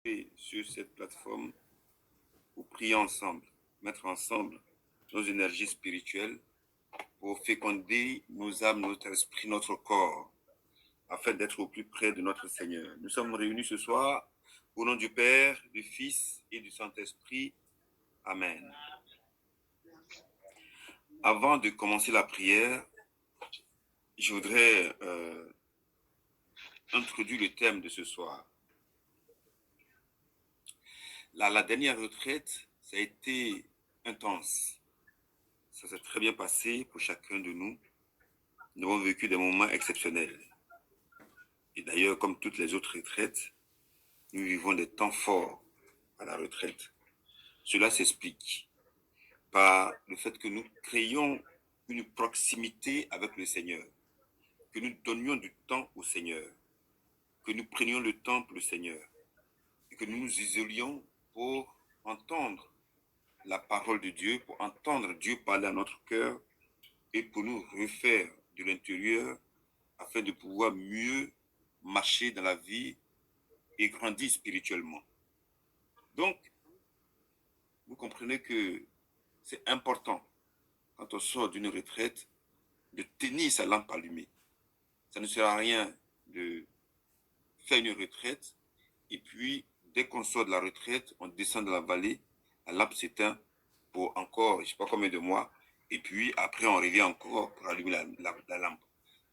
Et sur cette plateforme pour prier ensemble, mettre ensemble nos énergies spirituelles pour féconder nos âmes, notre esprit, notre corps, afin d'être au plus près de notre Seigneur. Nous sommes réunis ce soir au nom du Père, du Fils et du Saint-Esprit. Amen. Avant de commencer la prière, je voudrais introduire le thème de ce soir. La dernière retraite, ça a été intense. Ça s'est très bien passé pour chacun de nous. Nous avons vécu des moments exceptionnels. Et d'ailleurs, comme toutes les autres retraites, nous vivons des temps forts à la retraite. Cela s'explique par le fait que nous créions une proximité avec le Seigneur, que nous donnions du temps au Seigneur, que nous prenions le temps pour le Seigneur et que nous nous isolions pour entendre la parole de Dieu, pour entendre Dieu parler à notre cœur et pour nous refaire de l'intérieur afin de pouvoir mieux marcher dans la vie et grandir spirituellement. Donc, vous comprenez que c'est important, quand on sort d'une retraite, de tenir sa lampe allumée. Ça ne sert à rien de faire une retraite et puis, dès qu'on sort de la retraite, on descend dans la vallée, la lampe s'éteint pour encore, je ne sais pas combien de mois, et puis après, on revient encore pour allumer la lampe.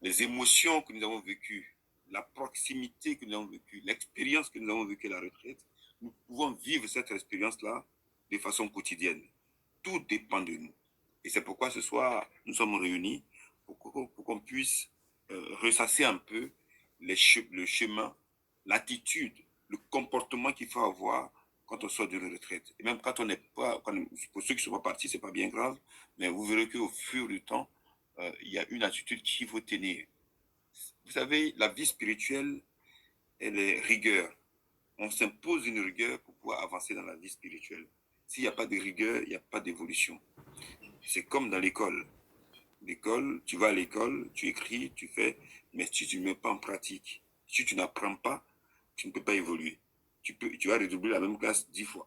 Les émotions que nous avons vécues, la proximité que nous avons vécue, l'expérience que nous avons vécue à la retraite, nous pouvons vivre cette expérience-là de façon quotidienne. Tout dépend de nous. Et c'est pourquoi ce soir, nous sommes réunis pour qu'on puisse ressasser un peu le chemin, l'attitude, le comportement qu'il faut avoir quand on sort d'une retraite. Et même quand on n'est pas, pour ceux qui ne sont pas partis, ce n'est pas bien grave, mais vous verrez qu'au fur du temps, il y a une attitude qu'il faut tenir. Vous savez, la vie spirituelle, elle est rigueur. On s'impose une rigueur pour pouvoir avancer dans la vie spirituelle. S'il n'y a pas de rigueur, il n'y a pas d'évolution. C'est comme dans l'école. L'école, tu vas à l'école, tu écris, tu fais, mais si tu ne mets pas en pratique, si tu n'apprends pas, tu ne peux pas évoluer. Tu vas redoubler la même classe 10 fois.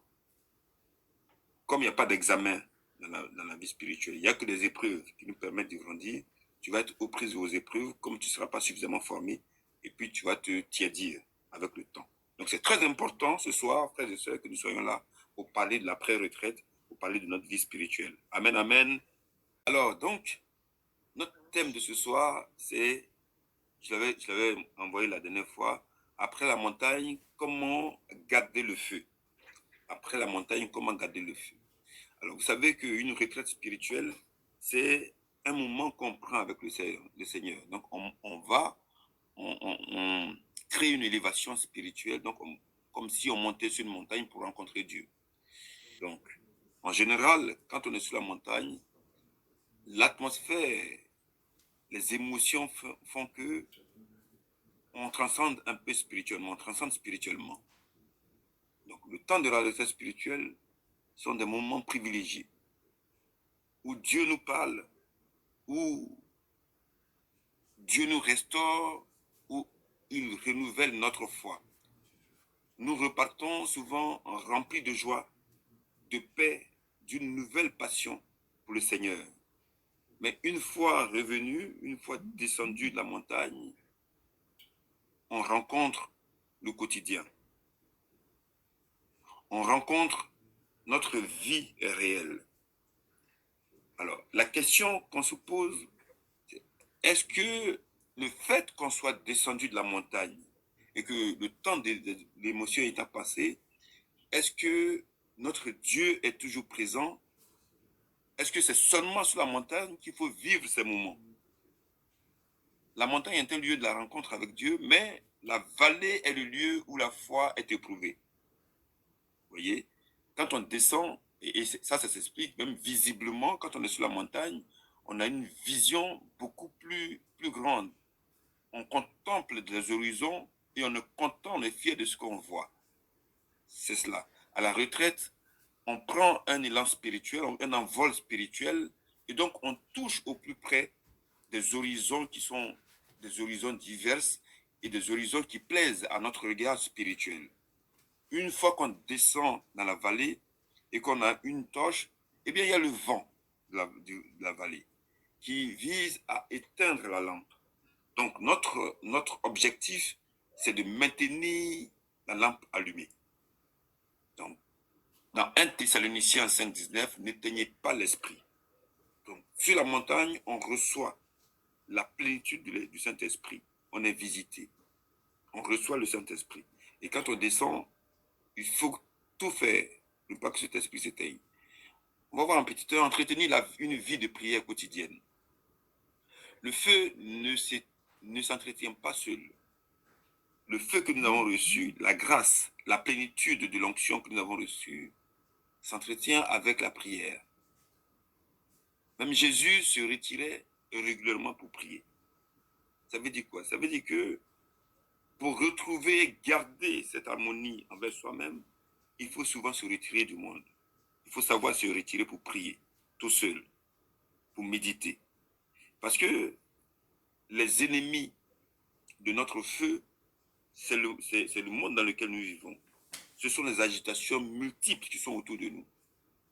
Comme il n'y a pas d'examen dans la vie spirituelle, il n'y a que des épreuves qui nous permettent de grandir, tu vas être aux prises aux épreuves, comme tu ne seras pas suffisamment formé, et puis tu vas te tiédir avec le temps. Donc c'est très important ce soir, frères et sœurs, que nous soyons là pour parler de l'après-retraite, pour parler de notre vie spirituelle. Amen, amen. Alors, donc, notre thème de ce soir, c'est, je l'avais envoyé la dernière fois, après la montagne, comment garder le feu. Après la montagne, comment garder le feu. Alors, vous savez qu'une retraite spirituelle, c'est un moment qu'on prend avec le Seigneur. Donc, on crée une élévation spirituelle, donc comme si on montait sur une montagne pour rencontrer Dieu. Donc, en général, quand on est sur la montagne, l'atmosphère, les émotions font que on transcende un peu spirituellement, on transcende spirituellement. Donc, le temps de la retraite spirituelle sont des moments privilégiés où Dieu nous parle, où Dieu nous restaure, où il renouvelle notre foi. Nous repartons souvent remplis de joie, de paix, d'une nouvelle passion pour le Seigneur. Mais une fois revenu, une fois descendu de la montagne, on rencontre le quotidien. On rencontre notre vie réelle. Alors, la question qu'on se pose, c'est est-ce que le fait qu'on soit descendu de la montagne et que le temps de l'émotion est passé, est-ce que notre Dieu est toujours présent? Est-ce que c'est seulement sur la montagne qu'il faut vivre ces moments? La montagne est un lieu de la rencontre avec Dieu, mais la vallée est le lieu où la foi est éprouvée. Vous voyez, quand on descend, et ça s'explique même visiblement, quand on est sur la montagne, on a une vision beaucoup plus grande. On contemple des horizons et on est content, on est fier de ce qu'on voit. C'est cela. À la retraite, on prend un élan spirituel, un envol spirituel, et donc on touche au plus près des horizons qui sont des horizons divers et des horizons qui plaisent à notre regard spirituel. une fois qu'on descend dans la vallée et qu'on a une torche, eh bien, il y a le vent de la vallée qui vise à éteindre la lampe. Donc, notre objectif, c'est de maintenir la lampe allumée. Donc, dans 1 Thessaloniciens 5, 19, n'éteignez pas l'esprit. Donc, sur la montagne, on reçoit la plénitude du Saint-Esprit. On est visité. On reçoit le Saint-Esprit. Et quand on descend, il faut tout faire pour pas que cet esprit s'éteigne. On va voir un petit temps, entretenir une vie de prière quotidienne. Le feu ne s'entretient pas seul. Le feu que nous avons reçu, la grâce, la plénitude de l'onction que nous avons reçue, s'entretient avec la prière. Même Jésus se retirait régulièrement pour prier. Ça veut dire quoi? Ça veut dire que pour retrouver, garder cette harmonie envers soi-même, il faut souvent se retirer du monde. Il faut savoir se retirer pour prier, tout seul, pour méditer. Parce que les ennemis de notre feu, c'est le monde dans lequel nous vivons. Ce sont les agitations multiples qui sont autour de nous.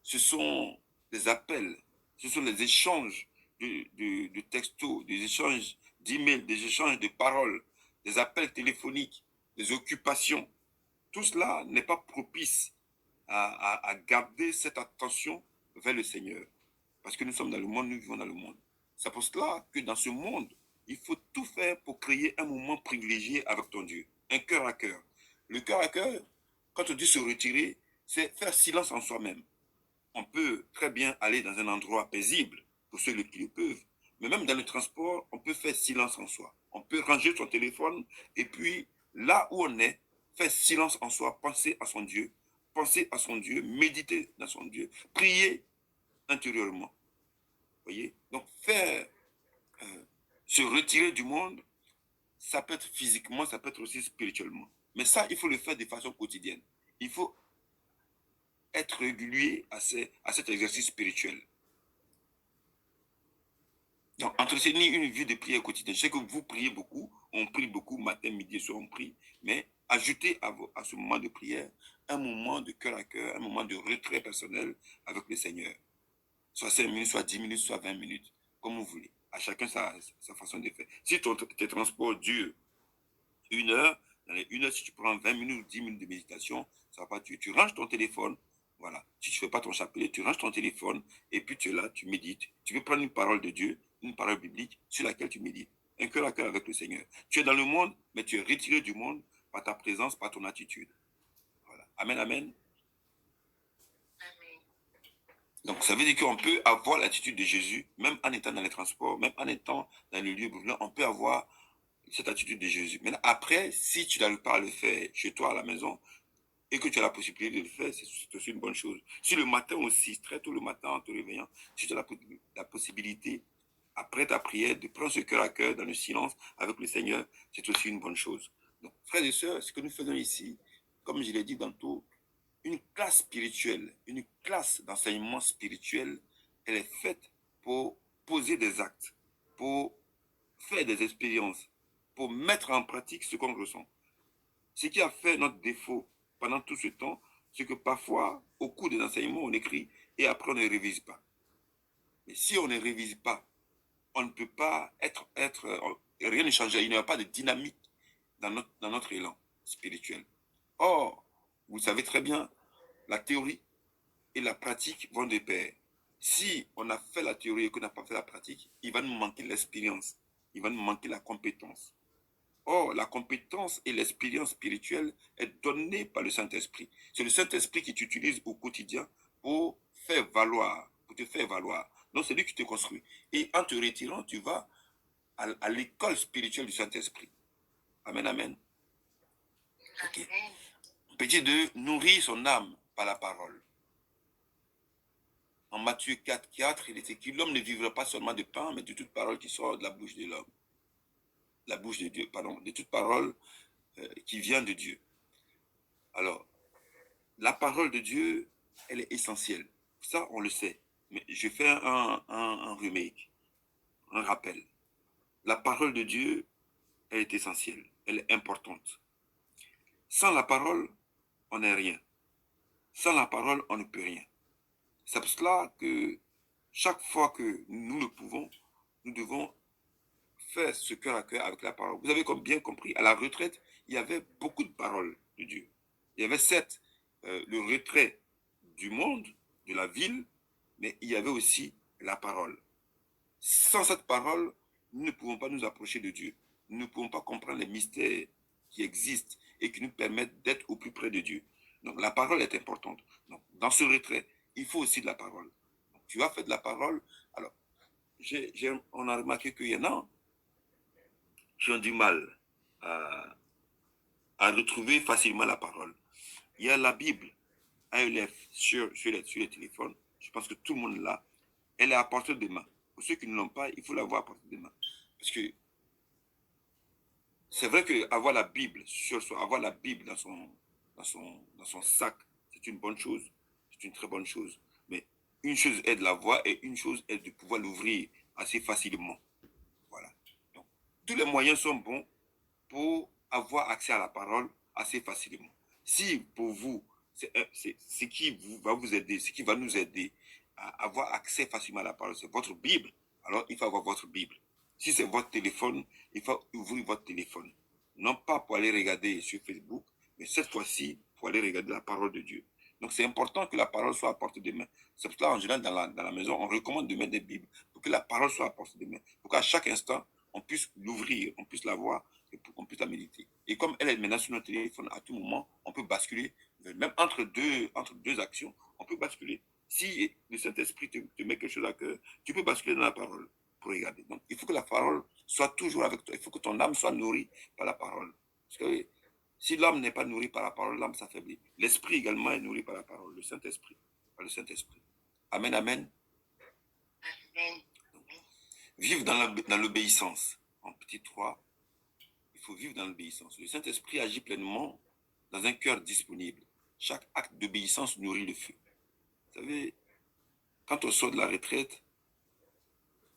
Ce sont des appels, ce sont les échanges de textos, des échanges d'emails, des échanges de paroles, des appels téléphoniques, des occupations. Tout cela n'est pas propice à garder cette attention vers le Seigneur. Parce que nous sommes dans le monde, nous vivons dans le monde. C'est pour cela que dans ce monde, il faut tout faire pour créer un moment privilégié avec ton Dieu. Un cœur à cœur. Le cœur à cœur, quand on dit se retirer, c'est faire silence en soi-même. On peut très bien aller dans un endroit paisible, pour ceux qui le peuvent, mais même dans le transport, on peut faire silence en soi. On peut ranger son téléphone et puis, là où on est, faire silence en soi, penser à son Dieu, méditer dans son Dieu, prier intérieurement. Voyez? Donc, se retirer du monde, ça peut être physiquement, ça peut être aussi spirituellement. Mais ça, il faut le faire de façon quotidienne. Il faut être régulier à cet exercice spirituel. Donc, entretenir une vie de prière quotidienne. Je sais que vous priez beaucoup, on prie beaucoup, matin, midi, soir, on prie, mais ajoutez à ce moment de prière un moment de cœur à cœur, un moment de retrait personnel avec le Seigneur. Soit 5 minutes, soit 10 minutes, soit 20 minutes, comme vous voulez. À chacun sa façon de faire. Si tes transports durent 1 heure, dans les 1 heure, si tu prends 20 minutes ou 10 minutes de méditation, ça va pas durer. Tu ranges ton téléphone, voilà. Si tu ne fais pas ton chapelet, tu ranges ton téléphone et puis tu es là, tu médites. Tu veux prendre une parole de Dieu, une parole biblique sur laquelle tu médites. Un cœur à cœur avec le Seigneur. Tu es dans le monde, mais tu es retiré du monde par ta présence, par ton attitude. Voilà. Amen, amen. Donc, ça veut dire qu'on peut avoir l'attitude de Jésus, même en étant dans les transports, même en étant dans les lieux brûlants, on peut avoir cette attitude de Jésus. Maintenant, après, si tu n'arrives pas à le faire chez toi à la maison et que tu as la possibilité de le faire, c'est aussi une bonne chose. Si le matin aussi, très tôt le matin en te réveillant, si tu as la possibilité, après ta prière, de prendre ce cœur à cœur dans le silence avec le Seigneur, c'est aussi une bonne chose. Donc, frères et sœurs, ce que nous faisons ici, comme je l'ai dit tantôt, une classe spirituelle, une classe d'enseignement spirituel, elle est faite pour poser des actes, pour faire des expériences, pour mettre en pratique ce qu'on ressent. Ce qui a fait notre défaut pendant tout ce temps, c'est que parfois, au cours des enseignements, on écrit et après on ne révise pas. Mais si on ne révise pas, on ne peut pas rien ne change, il n'y a pas de dynamique dans notre élan spirituel. Or, vous savez très bien, la théorie et la pratique vont de pair. Si on a fait la théorie et qu'on n'a pas fait la pratique, il va nous manquer l'expérience, il va nous manquer la compétence. Or, la compétence et l'expérience spirituelle est donnée par le Saint-Esprit. C'est le Saint-Esprit qui t'utilise au quotidien pour faire valoir, pour te faire valoir. Donc, c'est lui qui te construit. Et en te retirant, tu vas à l'école spirituelle du Saint-Esprit. Amen, amen. Okay. Petit 2, nourrir son âme par la parole. En Matthieu 4, 4, il est écrit, l'homme ne vivra pas seulement de pain, mais de toute parole qui sort de la bouche de l'homme. La bouche de Dieu, pardon, de toute parole qui vient de Dieu. Alors, la parole de Dieu, elle est essentielle. Ça, on le sait. Mais je fais un remake, un rappel. La parole de Dieu, elle est essentielle. Elle est importante. Sans la parole, on n'est rien. Sans la parole, on ne peut rien. C'est pour cela que chaque fois que nous le pouvons, nous devons faire ce cœur à cœur avec la parole. Vous avez bien compris, à la retraite, il y avait beaucoup de paroles de Dieu. Il y avait certes le retrait du monde, de la ville, mais il y avait aussi la parole. Sans cette parole, nous ne pouvons pas nous approcher de Dieu. Nous ne pouvons pas comprendre les mystères qui existent et qui nous permettent d'être au plus près de Dieu. Donc la parole est importante. Donc, dans ce retrait, il faut aussi de la parole. Donc, tu as fait de la parole. Alors, on a remarqué qu'il y en a qui ont du mal à retrouver facilement la parole. Il y a la Bible à élève sur les téléphones. Je pense que tout le monde l'a. Elle est à portée de main. Pour ceux qui ne l'ont pas, il faut l'avoir à portée de main. Parce que c'est vrai qu'avoir la Bible sur soi, avoir la Bible dans son sac, c'est une bonne chose. C'est une très bonne chose. Mais une chose est de la voir et une chose est de pouvoir l'ouvrir assez facilement. Voilà. Donc, tous les moyens sont bons pour avoir accès à la parole assez facilement. Si pour vous, ce qui va vous aider, ce qui va nous aider à avoir accès facilement à la parole, c'est votre Bible, alors il faut avoir votre Bible. Si c'est votre téléphone, il faut ouvrir votre téléphone. Non pas pour aller regarder sur Facebook, mais cette fois-ci, pour aller regarder la parole de Dieu. Donc c'est important que la parole soit à portée de main. C'est pour cela, en général, dans la maison, on recommande de mettre des Bibles pour que la parole soit à portée de main. Pour qu'à chaque instant, on puisse l'ouvrir, on puisse la voir et pour qu'on puisse la méditer. Et comme elle est maintenant sur notre téléphone, à tout moment, on peut basculer, même entre deux actions, on peut basculer. Si le Saint-Esprit te met quelque chose à cœur, tu peux basculer dans la parole pour regarder. Donc, il faut que la parole soit toujours avec toi. Il faut que ton âme soit nourrie par la parole. Parce que si l'âme n'est pas nourrie par la parole, l'âme s'affaiblit. L'esprit également est nourri par la parole, le Saint-Esprit. Par le Saint-Esprit. Amen, amen. Donc, vivre dans l'obéissance. En petit 3, il faut vivre dans l'obéissance. Le Saint-Esprit agit pleinement dans un cœur disponible. Chaque acte d'obéissance nourrit le feu. Vous savez, quand on sort de la retraite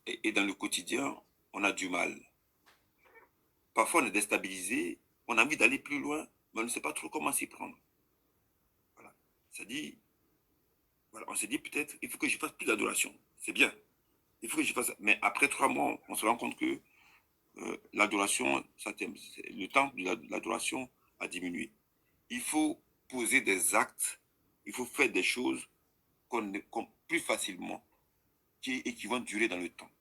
et dans le quotidien, on a du mal. Parfois, on est déstabilisé, on a envie d'aller plus loin, mais on ne sait pas trop comment s'y prendre. Voilà. C'est-à-dire, voilà, on s'est dit peut-être, il faut que je fasse plus d'adoration. C'est bien. Il faut que je fasse. Mais après 3 mois, on se rend compte que l'adoration, le temps de l'adoration a diminué. Il faut poser des actes, il faut faire des choses qu'on plus facilement et qui vont durer dans le temps.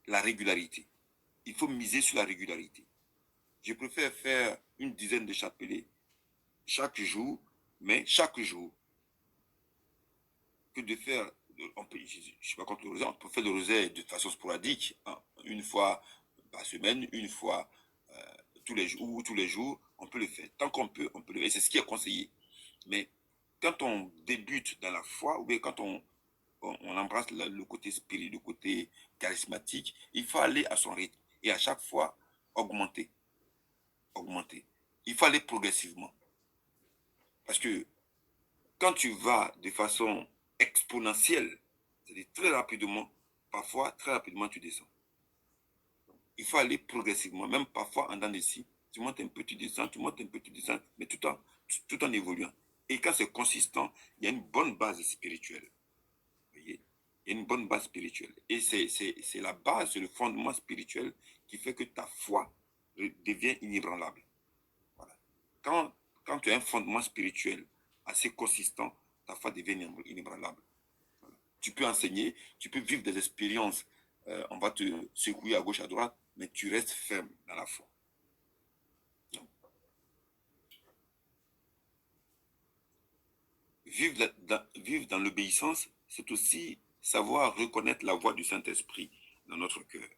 La régularité. Il faut miser sur la régularité. Je préfère faire une dizaine de chapelets chaque jour, mais chaque jour, que de faire, je ne suis pas contre le rosaire, on peut faire le rosaire de façon sporadique, hein, une fois par semaine, une fois tous les jours, ou tous les jours, on peut le faire. Tant qu'on peut, on peut le faire. C'est ce qui est conseillé. Mais quand on débute dans la foi, ou bien quand on embrasse le côté spirituel, le côté charismatique, il faut aller à son rythme. Et à chaque fois, augmenter. Augmenter. Il faut aller progressivement. Parce que quand tu vas de façon exponentielle, c'est-à-dire très rapidement, parfois, très rapidement, tu descends. Il faut aller progressivement, même parfois en dents de scie. Tu montes un peu, tu descends, tu montes un peu, tu descends, mais tout en évoluant. Et quand c'est consistant, il y a une bonne base spirituelle. Vous voyez? Il y a une bonne base spirituelle. Et c'est la base, c'est le fondement spirituel qui fait que ta foi devient inébranlable. Voilà. Quand tu as un fondement spirituel assez consistant, ta foi devient inébranlable. Voilà. Tu peux enseigner, tu peux vivre des expériences, on va te secouer à gauche, à droite, mais tu restes ferme dans la foi. Donc, vivre dans l'obéissance, c'est aussi savoir reconnaître la voix du Saint-Esprit dans notre cœur.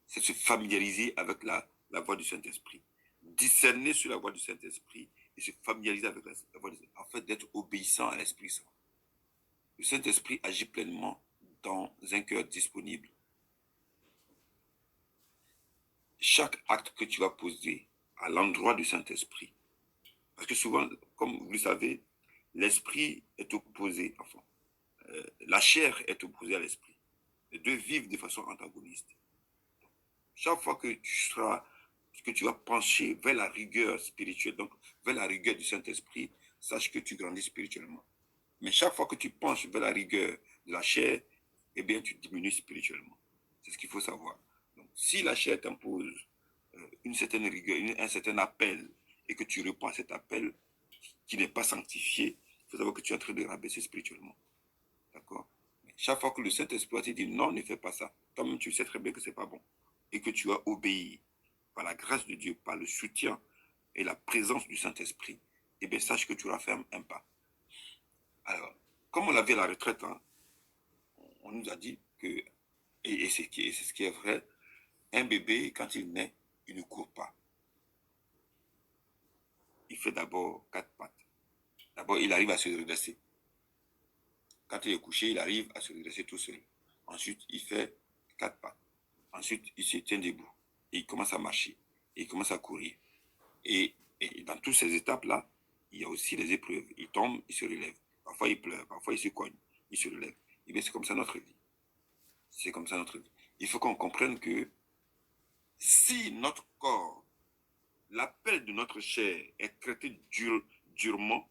C'est se familiariser avec la voix du Saint-Esprit. Discerner sur la voix du Saint-Esprit et se familiariser avec la voix du Saint-Esprit, en fait d'être obéissant à l'Esprit Saint. Le Saint-Esprit agit pleinement dans un cœur disponible. Chaque acte que tu vas poser à l'endroit du Saint-Esprit, parce que souvent, comme vous le savez, l'esprit est opposé, enfin, la chair est opposée à l'esprit. Les deux vivent de façon antagoniste. Chaque fois que que tu vas pencher vers la rigueur spirituelle, donc vers la rigueur du Saint-Esprit, sache que tu grandis spirituellement. Mais chaque fois que tu penches vers la rigueur de la chair, eh bien, tu diminues spirituellement. C'est ce qu'il faut savoir. Donc, si la chair t'impose une certaine rigueur, un certain appel, et que tu réponds à cet appel qui n'est pas sanctifié, il faut savoir que tu es en train de rabaisser spirituellement. D'accord? Chaque fois que le Saint-Esprit te dit non, ne fais pas ça, toi-même tu sais très bien que ce n'est pas bon. Et que tu as obéi par la grâce de Dieu, par le soutien et la présence du Saint-Esprit, eh bien sache que tu auras fait un pas. Alors, comme on l'a vu à la retraite, hein, on nous a dit que, et c'est ce qui est vrai, un bébé, quand il naît, il ne court pas. Il fait d'abord 4 pattes. D'abord, il arrive à se redresser. Quand il est couché, il arrive à se redresser tout seul. Ensuite, il fait 4 pattes. Ensuite, il se tient debout. Et il commence à marcher. Et il commence à courir. Et dans toutes ces étapes-là, il y a aussi les épreuves. Il tombe, il se relève. Parfois, il pleure. Parfois, il se cogne. Il se relève. Et bien, c'est comme ça notre vie. C'est comme ça notre vie. Il faut qu'on comprenne que si notre corps, l'appel de notre chair est traité durement,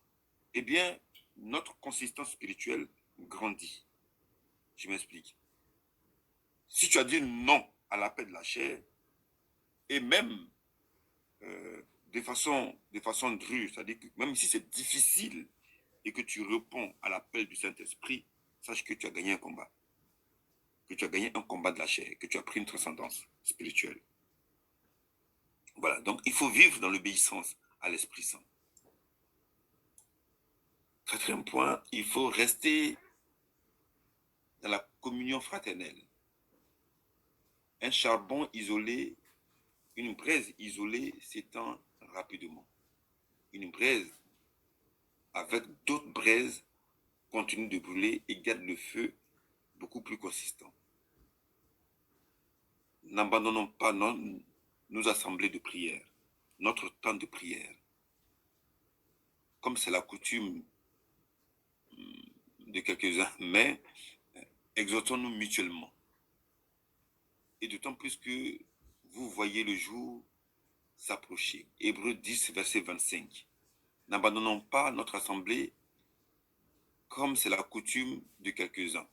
eh bien, notre consistance spirituelle grandit. Je m'explique. Si tu as dit non à l'appel de la chair, et même de façon drue, c'est-à-dire que même si c'est difficile et que tu réponds à l'appel du Saint-Esprit, sache que tu as gagné un combat. Que tu as gagné un combat de la chair, que tu as pris une transcendance spirituelle. Voilà, donc il faut vivre dans l'obéissance à l'Esprit Saint. Quatrième point, il faut rester dans la communion fraternelle. Un charbon isolé, une braise isolée s'étend rapidement. Une braise avec d'autres braises continue de brûler et garde le feu beaucoup plus consistant. N'abandonnons pas nos assemblées de prière, notre temps de prière. Comme c'est la coutume de quelques-uns, mais exhortons-nous mutuellement. Et d'autant plus que vous voyez le jour s'approcher. Hébreux 10, verset 25. N'abandonnons pas notre assemblée comme c'est la coutume de quelques-uns,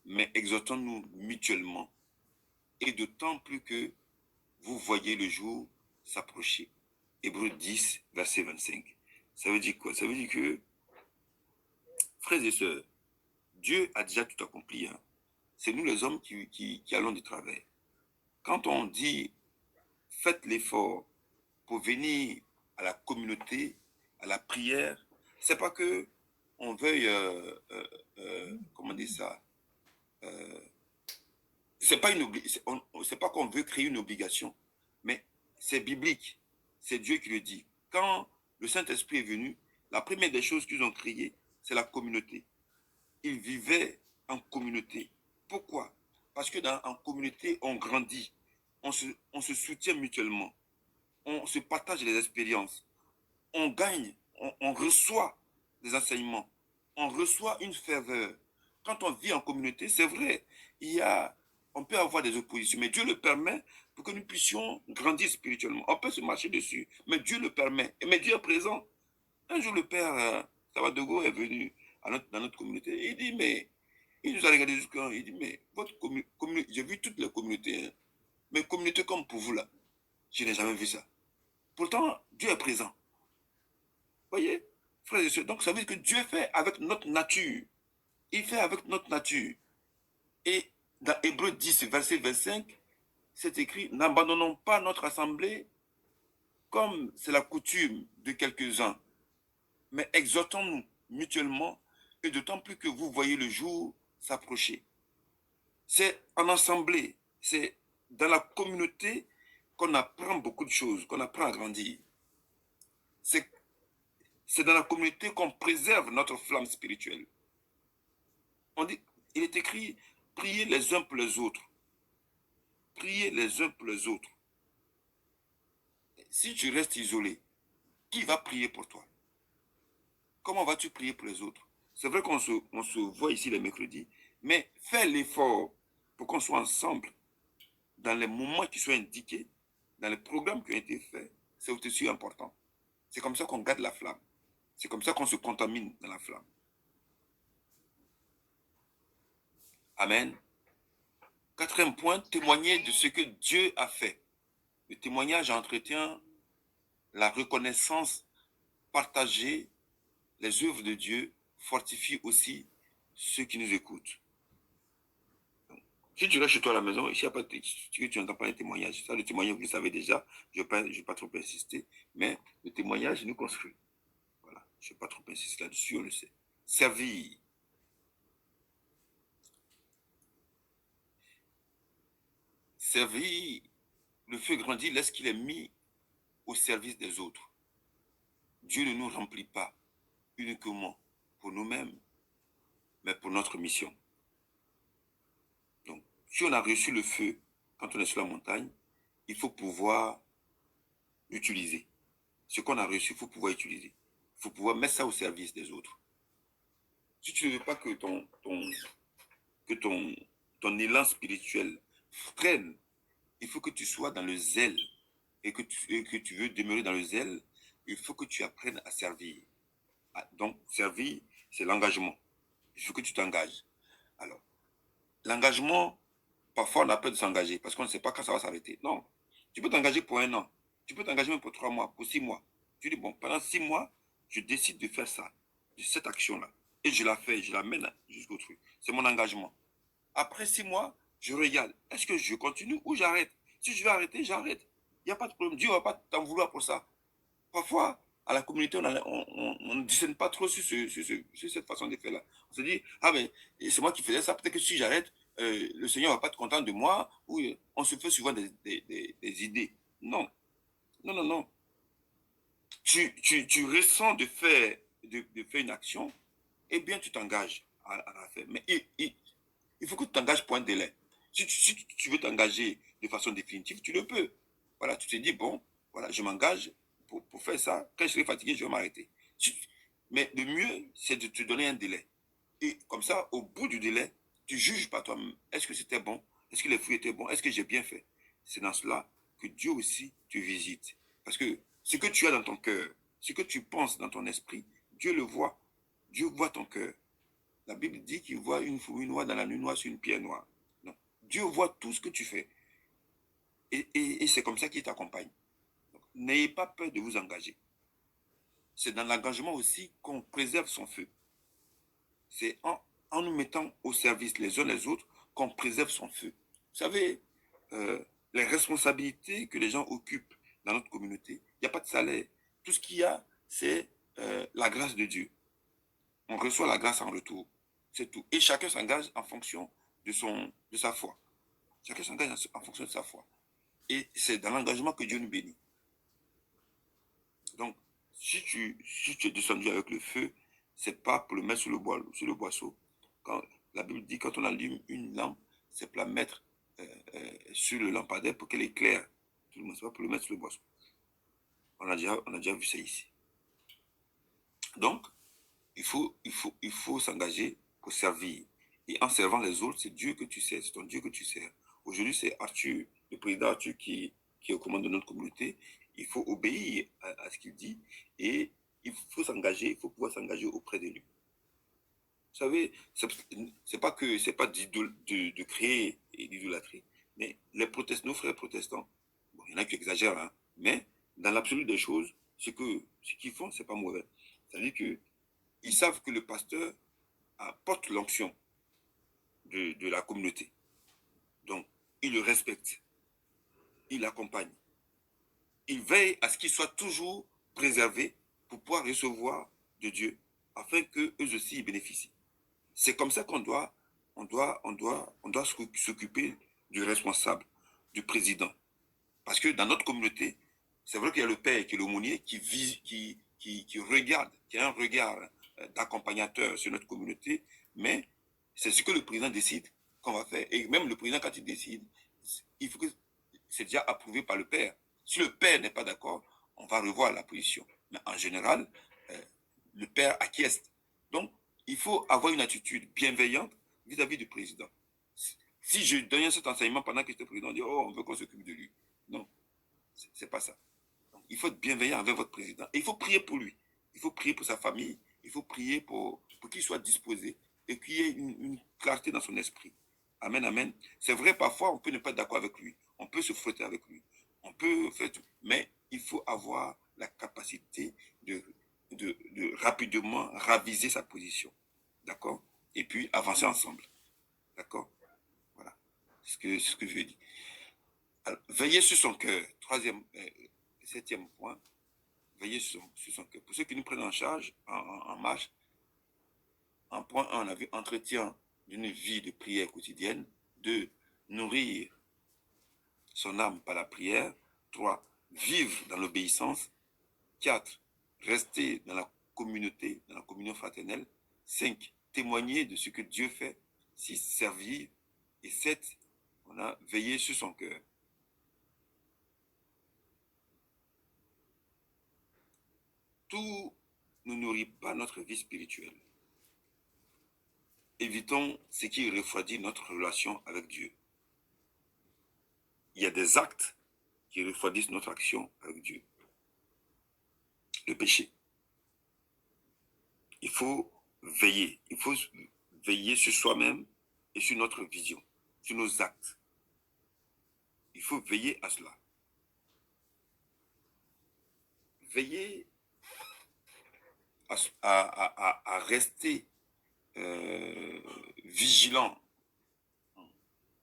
mais exhortons-nous mutuellement. Et d'autant plus que vous voyez le jour s'approcher. Hébreux 10, verset 25. Ça veut dire quoi? Ça veut dire que, frères et sœurs, Dieu a déjà tout accompli. Hein. C'est nous les hommes qui allons du travers. Quand on dit faites l'effort pour venir à la communauté, à la prière, c'est pas que on veuille, comment dire ça, c'est pas c'est pas qu'on veut créer une obligation, mais c'est biblique, c'est Dieu qui le dit. Quand le Saint-Esprit est venu, la première des choses qu'ils ont créées, c'est la communauté. Ils vivaient en communauté. Pourquoi? Parce que en communauté, on grandit, on se soutient mutuellement, on se partage les expériences, on gagne, on reçoit des enseignements, on reçoit une ferveur. Quand on vit en communauté, c'est vrai, on peut avoir des oppositions, mais Dieu le permet pour que nous puissions grandir spirituellement. On peut se marcher dessus, mais Dieu le permet. Mais Dieu est présent. Un jour, le père Tabadogo est venu dans notre communauté et il dit, mais il nous a regardé jusqu'à, il dit, mais votre communauté, j'ai vu toutes les communautés, hein, mais communauté comme pour vous là, je n'ai jamais vu ça. Pourtant, Dieu est présent. Voyez, frères et sœurs, donc ça veut dire que Dieu fait avec notre nature. Il fait avec notre nature. Et dans Hébreux 10, verset 25, c'est écrit, n'abandonnons pas notre assemblée comme c'est la coutume de quelques-uns, mais exhortons-nous mutuellement et d'autant plus que vous voyez le jour s'approcher. C'est en assemblée, c'est dans la communauté qu'on apprend beaucoup de choses, qu'on apprend à grandir. C'est dans la communauté qu'on préserve notre flamme spirituelle. On dit, il est écrit, priez les uns pour les autres. Priez les uns pour les autres. Si tu restes isolé, qui va prier pour toi? Comment vas-tu prier pour les autres? C'est vrai qu'on se voit ici les mercredis, mais fais l'effort pour qu'on soit ensemble dans les moments qui sont indiqués dans les programmes qui ont été faits, c'est aussi important. C'est comme ça qu'on garde la flamme. C'est comme ça qu'on se contamine dans la flamme. Amen. Quatrième point, témoigner de ce que Dieu a fait. Le témoignage entretient la reconnaissance partagée, les œuvres de Dieu fortifient aussi ceux qui nous écoutent. Donc, si tu restes chez toi à la maison, ici, tu n'entends pas les témoignages. Ça, le témoignage, vous le savez déjà, je ne vais pas trop insister, mais le témoignage nous construit. Voilà, je ne vais pas trop insister là-dessus, on le sait. Servir. Servir, le feu grandit lorsqu'il est mis au service des autres. Dieu ne nous remplit pas uniquement pour nous-mêmes, mais pour notre mission. Donc, si on a reçu le feu quand on est sur la montagne, il faut pouvoir l'utiliser. Ce qu'on a reçu, il faut pouvoir utiliser. Il faut pouvoir mettre ça au service des autres. Si tu ne veux pas que ton élan spirituel freine, il faut que tu sois dans le zèle et que tu veux demeurer dans le zèle, il faut que tu apprennes à servir. Donc, servir, c'est l'engagement. Il faut que tu t'engages. Alors, l'engagement, parfois on a peur de s'engager parce qu'on ne sait pas quand ça va s'arrêter. Non, tu peux t'engager pour 1 an. Tu peux t'engager même pour 3 mois, pour 6 mois. Tu dis, bon, pendant 6 mois, je décide de faire ça, de cette action-là. Et je la fais, je la mène jusqu'au truc. C'est mon engagement. Après 6 mois, je regarde. Est-ce que je continue ou j'arrête? Si je vais arrêter, j'arrête. Il n'y a pas de problème. Dieu ne va pas t'en vouloir pour ça. Parfois, à la communauté, on ne discerne pas trop sur cette façon de faire là. On se dit, ah ben, c'est moi qui faisais ça, peut-être que si j'arrête, le Seigneur ne va pas être content de moi, ou on se fait souvent des idées. Non, non, non, non. Tu ressens de faire une action, eh bien tu t'engages à la faire. Mais il faut que tu t'engages pour un délai. Si tu veux t'engager de façon définitive, tu le peux. Voilà, tu te dis, bon, voilà, je m'engage pour faire ça. Quand je serai fatigué, je vais m'arrêter. Mais le mieux, c'est de te donner un délai. Et comme ça, au bout du délai, tu juges par toi-même. Est-ce que c'était bon? Est-ce que les fruits étaient bons? Est-ce que j'ai bien fait? C'est dans cela que Dieu aussi te visite. Parce que ce que tu as dans ton cœur, ce que tu penses dans ton esprit, Dieu le voit. Dieu voit ton cœur. La Bible dit qu'il voit une fourmi noire dans la nuit noire sur une pierre noire. Non. Dieu voit tout ce que tu fais. Et c'est comme ça qu'il t'accompagne. N'ayez pas peur de vous engager. C'est dans l'engagement aussi qu'on préserve son feu. C'est en nous mettant au service les uns les autres qu'on préserve son feu. Vous savez, les responsabilités que les gens occupent dans notre communauté, il n'y a pas de salaire. Tout ce qu'il y a, c'est la grâce de Dieu. On reçoit la grâce en retour. C'est tout. Et chacun s'engage en fonction de sa foi. Chacun s'engage en fonction de sa foi. Et c'est dans l'engagement que Dieu nous bénit. Donc, si tu es descendu avec le feu, c'est pas pour le mettre sur le boisseau. Quand la Bible dit quand on allume une lampe, c'est pour la mettre sur le lampadaire pour qu'elle éclaire. Tout le monde, c'est pas pour le mettre sur le boisseau. On a déjà vu ça ici. Donc, il faut s'engager pour servir. Et en servant les autres, c'est Dieu que tu sers, c'est ton Dieu que tu sers. Aujourd'hui, c'est Arthur, le président Arthur qui est au commande de notre communauté. Il faut obéir à ce qu'il dit et il faut s'engager, il faut pouvoir s'engager auprès de lui. Vous savez, c'est pas de créer et d'idolâtrer, mais nos frères protestants, bon, il y en a qui exagèrent, hein, mais dans l'absolu des choses, ce qu'ils font, c'est pas mauvais. C'est-à-dire qu'ils savent que le pasteur apporte l'onction de la communauté. Donc, ils le respectent, ils l'accompagnent. Ils veillent à ce qu'il soit toujours préservé pour pouvoir recevoir de Dieu, afin qu'eux aussi y bénéficient. C'est comme ça qu'on doit s'occuper du responsable, du président. Parce que dans notre communauté, c'est vrai qu'il y a le père qui est l'aumônier qui regarde, qui a un regard d'accompagnateur sur notre communauté, mais c'est ce que le président décide qu'on va faire. Et même le président, quand il décide, il faut que c'est déjà approuvé par le père. Si le père n'est pas d'accord, on va revoir la position. Mais en général, le père acquiesce. Donc, il faut avoir une attitude bienveillante vis-à-vis du président. Si je donnais cet enseignement pendant que j'étais président, on dit, oh, on veut qu'on s'occupe de lui. Non. C'est pas ça. Donc, il faut être bienveillant avec votre président. Et il faut prier pour lui. Il faut prier pour sa famille. Il faut prier pour qu'il soit disposé et qu'il y ait une clarté dans son esprit. Amen, amen. C'est vrai, parfois, on peut ne pas être d'accord avec lui. On peut se frotter avec lui. On peut faire tout. Mais il faut avoir la capacité de rapidement raviser sa position. D'accord? Et puis avancer ensemble. D'accord? Voilà. C'est ce que je veux dire. Alors, veillez sur son cœur. Septième point. Veillez sur son cœur. Pour ceux qui nous prennent en charge, en marche, en point 1, on a vu entretien d'une vie de prière quotidienne. 2, nourrir son âme par la prière. 3, vivre dans l'obéissance. 4, rester dans la communauté, dans la communion fraternelle. 5, témoigner de ce que Dieu fait. 6, servir. Et 7, on a veillé sur son cœur. Tout ne nourrit pas notre vie spirituelle. Évitons ce qui refroidit notre relation avec Dieu. Il y a des actes qui refroidissent notre action avec Dieu. Le péché. Il faut veiller. Il faut veiller sur soi-même et sur notre vision, sur nos actes. Il faut veiller à cela. Veiller à rester vigilant.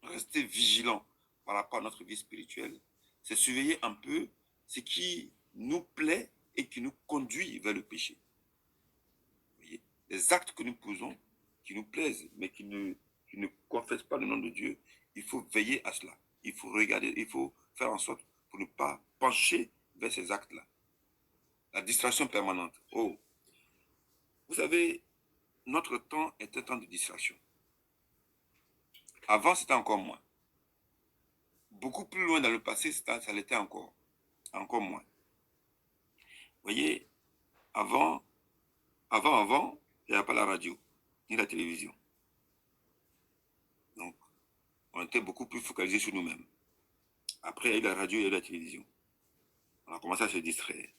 Rester vigilant par rapport à notre vie spirituelle. C'est surveiller un peu ce qui nous plaît et qui nous conduit vers le péché. Vous voyez, les actes que nous posons, qui nous plaisent, mais qui ne confessent pas le nom de Dieu, il faut veiller à cela. Il faut regarder, il faut faire en sorte pour ne pas pencher vers ces actes-là. La distraction permanente. Oh, vous savez, notre temps est un temps de distraction. Avant, c'était encore moins. Beaucoup plus loin dans le passé, ça l'était encore moins. Vous voyez, avant, il n'y avait pas la radio, ni la télévision. Donc, on était beaucoup plus focalisé sur nous-mêmes. Après, il y a eu la radio, il y a eu la télévision. On a commencé à se distraire.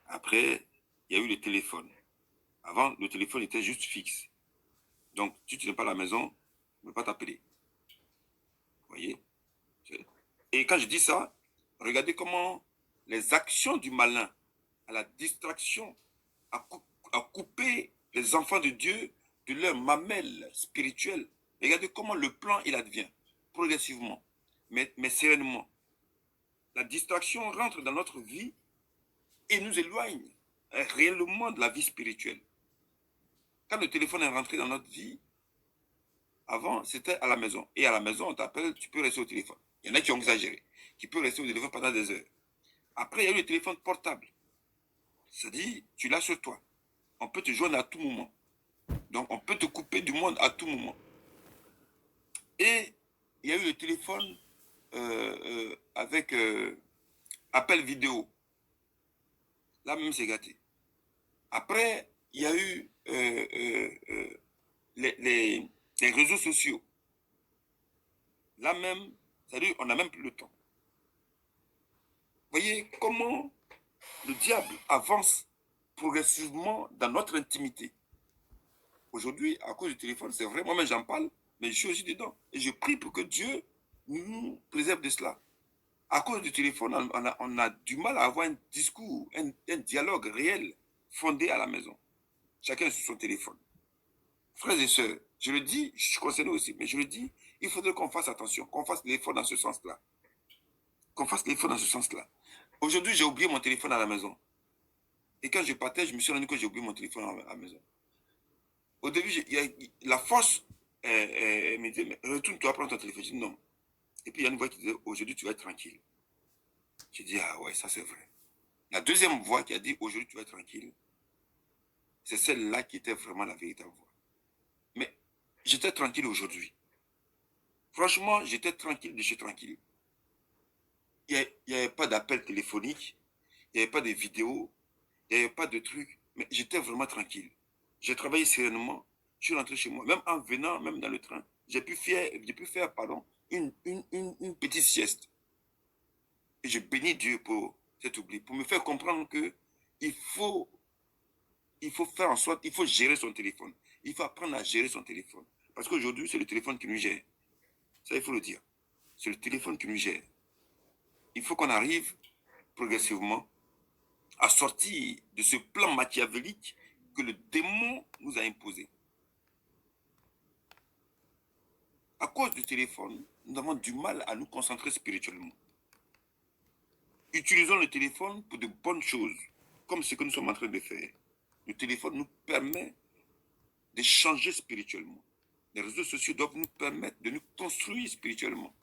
Après, il y a eu le téléphone. Avant, le téléphone était juste fixe. Donc, si tu n'es pas à la maison, on ne peut pas t'appeler. Vous voyez? Et quand je dis ça, regardez comment les actions du malin à la distraction a coupé les enfants de Dieu de leur mamelle spirituelle. Regardez comment le plan, il advient progressivement, mais sereinement. La distraction rentre dans notre vie et nous éloigne réellement de la vie spirituelle. Quand le téléphone est rentré dans notre vie, avant, c'était à la maison. Et à la maison, on t'appelle, tu peux rester au téléphone. Il y en a qui ont exagéré, qui peuvent rester au téléphone pendant des heures. Après, il y a eu le téléphone portable. C'est-à-dire, tu l'as sur toi. On peut te joindre à tout moment. Donc, on peut te couper du monde à tout moment. Et il y a eu le téléphone avec appel vidéo. Là même, c'est gâté. Après, il y a eu les réseaux sociaux. Là même, c'est-à-dire, on n'a même plus le temps. Vous voyez comment le diable avance progressivement dans notre intimité. Aujourd'hui, à cause du téléphone, c'est vrai, moi-même j'en parle, mais je suis aussi dedans. Et je prie pour que Dieu nous préserve de cela. À cause du téléphone, on a du mal à avoir un discours, un dialogue réel fondé à la maison. Chacun sur son téléphone. Frères et sœurs, je le dis, je suis concerné aussi, mais je le dis, il faudrait qu'on fasse attention, qu'on fasse l'effort dans ce sens-là. Qu'on fasse l'effort dans ce sens-là. Aujourd'hui, j'ai oublié mon téléphone à la maison. Et quand je partais, je me suis rendu compte que j'ai oublié mon téléphone à la maison. Au début, la force me disait, mais retourne-toi prendre ton téléphone. Je dis non. Et puis il y a une voix qui disait, aujourd'hui tu vas être tranquille. J'ai dit, ah ouais, ça c'est vrai. La deuxième voix qui a dit, aujourd'hui tu vas être tranquille, c'est celle-là qui était vraiment la véritable voix. Mais j'étais tranquille aujourd'hui. Franchement, j'étais tranquille de chez tranquille. Il n'y avait pas d'appel téléphonique, il n'y avait pas de vidéos, il n'y avait pas de trucs, mais j'étais vraiment tranquille. J'ai travaillé sereinement, je suis rentré chez moi. Même en venant, même dans le train, j'ai pu faire une petite sieste. Et je bénis Dieu pour cet oubli, pour me faire comprendre que il faut faire en sorte, il faut gérer son téléphone. Il faut apprendre à gérer son téléphone. Parce qu'aujourd'hui, c'est le téléphone qui nous gère. Ça, il faut le dire. C'est le téléphone qui nous gère. Il faut qu'on arrive progressivement à sortir de ce plan machiavélique que le démon nous a imposé. À cause du téléphone, nous avons du mal à nous concentrer spirituellement. Utilisons le téléphone pour de bonnes choses, comme ce que nous sommes en train de faire. Le téléphone nous permet d'échanger spirituellement. Les réseaux sociaux doivent nous permettre de nous construire spirituellement.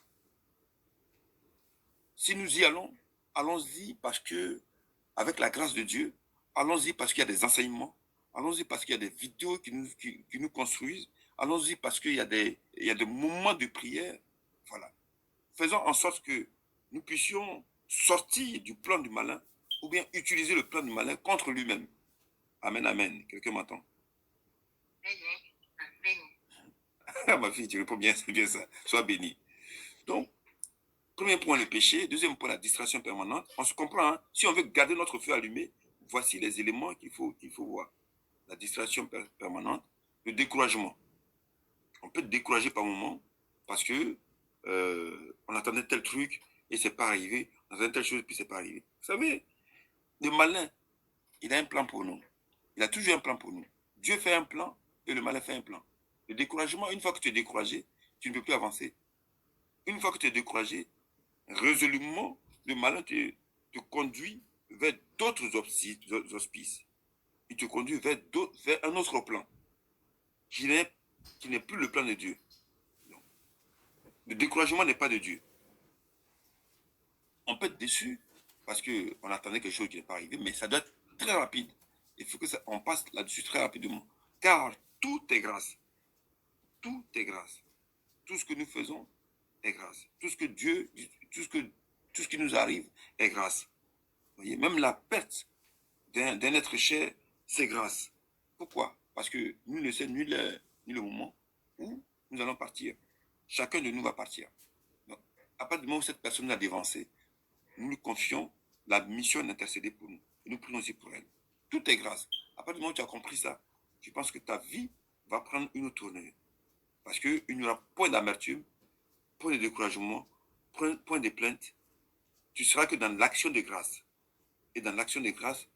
Si nous y allons, allons-y parce que, avec la grâce de Dieu, allons-y parce qu'il y a des enseignements, allons-y parce qu'il y a des vidéos qui nous construisent, allons-y parce qu'il y a des moments de prière. Voilà. Faisons en sorte que nous puissions sortir du plan du malin ou bien utiliser le plan du malin contre lui-même. Amen, amen. Quelqu'un m'entend? Ma fille, tu réponds bien, c'est bien ça. Sois béni. Donc, premier point, le péché. Deuxième point, la distraction permanente. On se comprend, hein? Si on veut garder notre feu allumé, voici les éléments qu'il faut voir. La distraction permanente, le découragement. On peut être découragé par moment parce que on attendait tel truc et c'est pas arrivé. On attendait telle chose et puis c'est pas arrivé. Vous savez, le malin, il a un plan pour nous. Il a toujours un plan pour nous. Dieu fait un plan et le malin fait un plan. Le découragement, une fois que tu es découragé, tu ne peux plus avancer. Une fois que tu es découragé, résolument, le malin te conduit vers d'autres auspices. Il te conduit vers un autre plan qui n'est plus le plan de Dieu. Non. Le découragement n'est pas de Dieu. On peut être déçu parce qu'on attendait quelque chose qui n'est pas arrivé, mais ça doit être très rapide. Il faut qu'on passe là-dessus très rapidement. Car tout est grâce. Tout est grâce. Tout ce que nous faisons est grâce. Tout ce que Dieu, tout ce qui nous arrive est grâce. Vous voyez, même la perte d'un être cher, c'est grâce. Pourquoi? Parce que nous ne sommes ni le moment où nous allons partir. Chacun de nous va partir. Donc, à partir du moment où cette personne a dévancé, nous lui confions la mission d'intercéder pour nous. Et nous prions aussi pour elle. Tout est grâce. À partir du moment où tu as compris ça, je pense que ta vie va prendre une autre tournure. Parce qu'il n'y aura point d'amertume, point de découragement, point de plainte. Tu seras que dans l'action de grâce. Et dans l'action de grâce,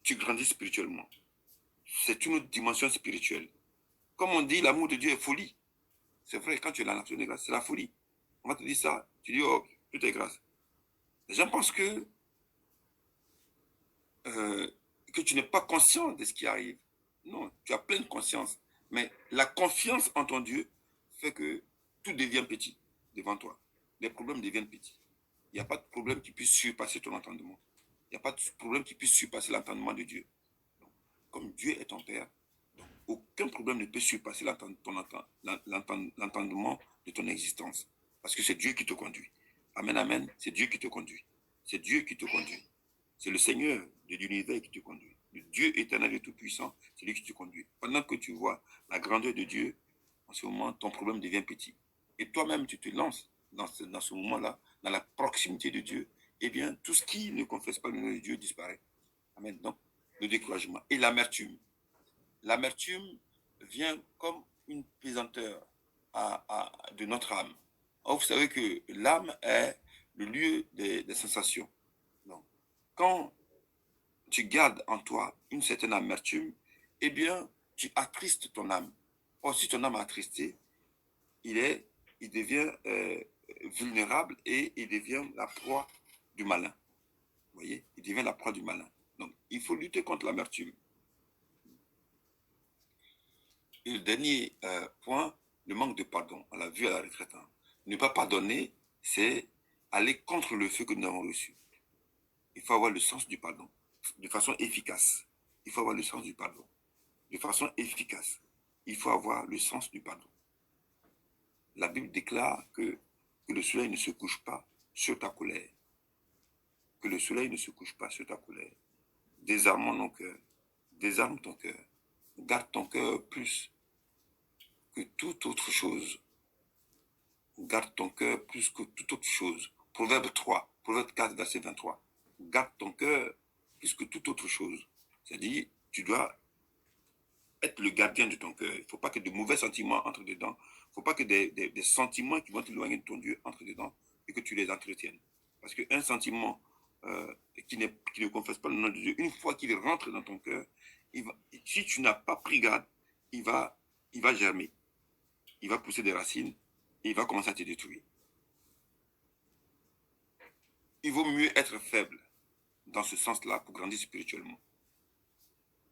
tu grandis spirituellement. C'est une autre dimension spirituelle. Comme on dit, l'amour de Dieu est folie. C'est vrai, quand tu es dans l'action de grâce, c'est la folie. On va te dire ça, tu dis, oh, tout est grâce. Les gens pensent que tu n'es pas conscient de ce qui arrive. Non, tu as pleine conscience. Mais la confiance en ton Dieu fait que tout devient petit devant toi. Les problèmes deviennent petits. Il n'y a pas de problème qui puisse surpasser ton entendement. Il n'y a pas de problème qui puisse surpasser l'entendement de Dieu. Donc, comme Dieu est ton Père, donc aucun problème ne peut surpasser l'entendement de ton existence. Parce que c'est Dieu qui te conduit. Amen, amen. C'est Dieu qui te conduit. C'est Dieu qui te conduit. C'est le Seigneur de l'univers qui te conduit. Le Dieu éternel et tout-puissant, c'est lui qui te conduit. Pendant que tu vois la grandeur de Dieu, en ce moment, ton problème devient petit. Et toi-même, tu te lances dans ce moment-là, dans la proximité de Dieu, eh bien, tout ce qui ne confesse pas le nom de Dieu disparaît. Amen. Donc, le découragement et l'amertume. L'amertume vient comme une pesanteur de notre âme. Or, vous savez que l'âme est le lieu des sensations. Donc, quand tu gardes en toi une certaine amertume, eh bien, tu attristes ton âme. Or, si ton âme est attristée, il devient vulnérable et il devient la proie du malin. Vous voyez, il devient la proie du malin. Donc, il faut lutter contre l'amertume. Et le dernier point, le manque de pardon. On l'a vu à la retraite. Hein. Ne pas pardonner, c'est aller contre le feu que nous avons reçu. Il faut avoir le sens du pardon de façon efficace. Il faut avoir le sens du pardon de façon efficace. Il faut avoir le sens du pardon. La Bible déclare que le soleil ne se couche pas sur ta colère. Que le soleil ne se couche pas sur ta colère. Désarmons nos cœurs. Désarme ton cœur. Garde ton cœur plus que toute autre chose. Garde ton cœur plus que toute autre chose. Proverbe 3. Proverbe 4, verset 23. Garde ton cœur plus que toute autre chose. C'est-à-dire, tu dois être le gardien de ton cœur. Il ne faut pas que de mauvais sentiments entrent dedans. Il ne faut pas que des sentiments qui vont t'éloigner de ton Dieu entrent dedans et que tu les entretiennes. Parce qu'un sentiment qui ne confesse pas le nom de Dieu, une fois qu'il rentre dans ton cœur, si tu n'as pas pris garde, il va germer. Il va pousser des racines et il va commencer à te détruire. Il vaut mieux être faible dans ce sens-là pour grandir spirituellement.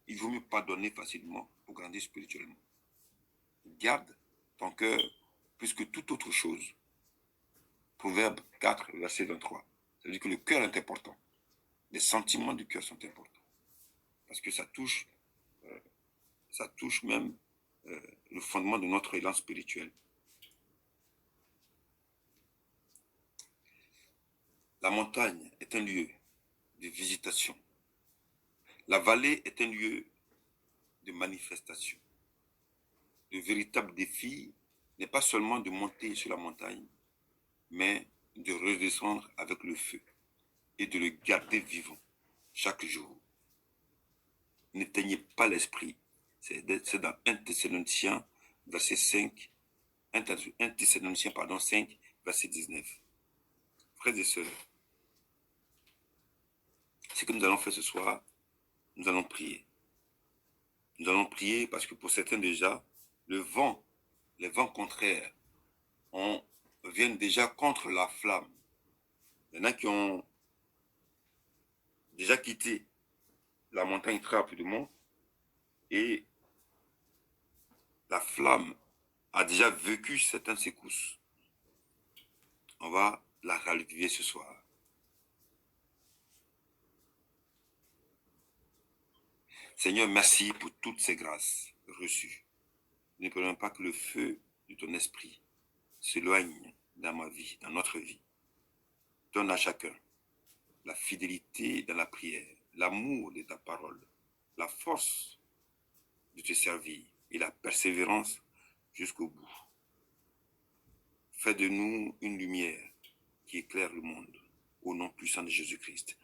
Il vaut mieux pardonner facilement pour grandir spirituellement. Garde ton cœur plus que toute autre chose. Proverbe 4, verset 23. Ça veut dire que le cœur est important. Les sentiments du cœur sont importants. Parce que ça touche même le fondement de notre élan spirituel. La montagne est un lieu de visitation. La vallée est un lieu de manifestation. Le véritable défi n'est pas seulement de monter sur la montagne, mais de redescendre avec le feu et de le garder vivant chaque jour. N'éteignez pas l'esprit. C'est dans 1 Thessaloniciens, verset 5, 1 Thessaloniciens, 5, verset 19. Frères et sœurs, ce que nous allons faire ce soir, nous allons prier. Nous allons prier parce que pour certains déjà, les vents contraires viennent déjà contre la flamme. Il y en a qui ont déjà quitté la montagne très rapidement et la flamme a déjà vécu certaines secousses. On va la raviver ce soir. Seigneur, merci pour toutes ces grâces reçues. Ne permets pas que le feu de ton esprit s'éloigne dans ma vie, dans notre vie. Donne à chacun la fidélité dans la prière, l'amour de ta parole, la force de te servir et la persévérance jusqu'au bout. Fais de nous une lumière qui éclaire le monde, au nom puissant de Jésus-Christ.